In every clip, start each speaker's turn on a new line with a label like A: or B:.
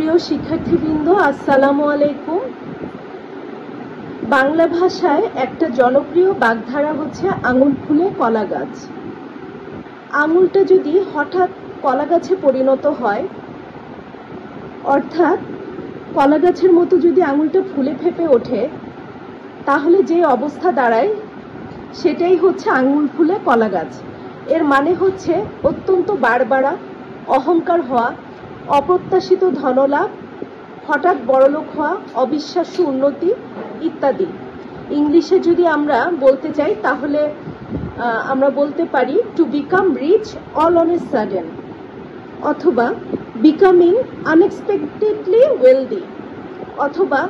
A: প্রিয় শিক্ষার্থীবৃন্দ, আসসালামু আলাইকুম। বাংলা ভাষায় একটা জনপ্রিয় বাগধারা হচ্ছে আঙুল ফুলে কলা গাছ। আঙুলটা যদি হঠাৎ কলা গাছে পরিণত হয়, অর্থাৎ কলা গাছের মতো যদি আঙুলটা ফুলে ফেপে ওঠে, তাহলে যে অবস্থা দাঁড়ায় সেটাই হচ্ছে আঙুল ফুলে কলা গাছ। এর মানে হচ্ছে অত্যন্ত বাড়বাড়া, অহংকার হওয়া, অপ্রত্যাশিত ধনলাভ, হঠাৎ বড়লোক হওয়া, অবিশ্বাস্য উন্নতি ইত্যাদি। ইংলিশে যদি আমরা বলতে চাই তাহলে আমরা বলতে পারি to become rich all on a sudden, অথবা বিকামিং আনএক্সপেক্টেডলি ওয়েলদি, অথবা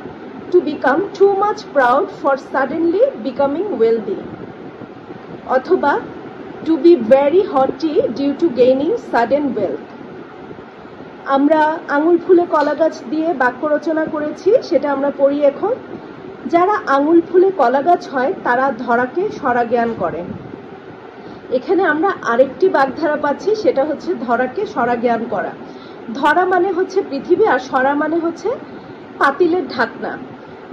A: to become too much proud for suddenly becoming wealthy, অথবা to be very haughty due to gaining sudden wealth. আমরা আঙুল ফুলে কলা গাছ দিয়ে বাক্য রচনা করেছি, সেটা আমরা পড়ি এখন। যারা আঙুল ফুলে কলা গাছ হয় তারা ধরাকে সরা জ্ঞান করে। এখানে আমরা আরেকটি বাগধারা পাচ্ছি, সেটা হচ্ছে ধরাকে সরা জ্ঞান করা। ধরা মানে হচ্ছে পৃথিবী, আর সরা মানে হচ্ছে পাতিলের ঢাকনা।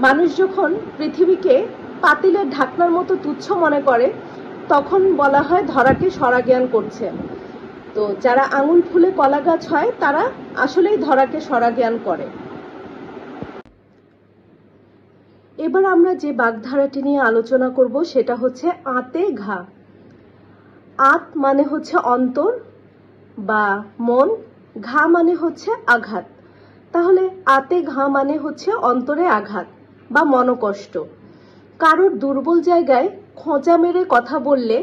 A: মানুষ যখন পৃথিবীকে পাতিলের ঢাকনার মতো তুচ্ছ মনে করে, তখন বলা হয় ধরাকে সরা জ্ঞান করছে। তো যারা আঙুল ফুলে কলা গাছ হয় তারা আসলেই ধরাকে সরা জ্ঞান করে। এবার আমরা যে বাগধারাটি নিয়ে আলোচনা করব সেটা হচ্ছে আঁতে ঘা। আঁত মানে হচ্ছে অন্তর বা মন, ঘা মানে হচ্ছে আঘাত। তাহলে আঁতে ঘা মানে হচ্ছে অন্তরে আঘাত বা মনোকষ্ট। কারোর দুর্বল জায়গায় খোঁচা মেরে কথা বললে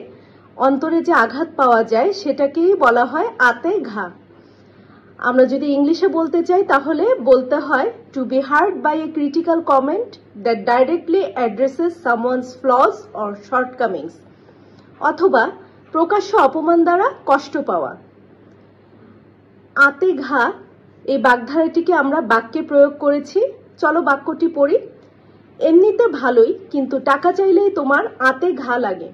A: অন্তরে যে আঘাত পাওয়া যায় সেটাকেই বলা হয় আঁতে ঘা। আমরা যদি ইংলিশে বলতে চাই তাহলে বলতে হয় to be hurt by a critical comment that directly addresses someone's flaws or shortcomings, অথবা প্রকাশ্য অপমান দ্বারা কষ্ট পাওয়া। আঁতে ঘা এই বাগধারাটিকে আমরা বাক্যে প্রয়োগ করেছি। চলো বাক্যটি পড়ি। এমনিতে ভালোই, কিন্তু টাকা চাইলেই তোমার আঁতে ঘা লাগে।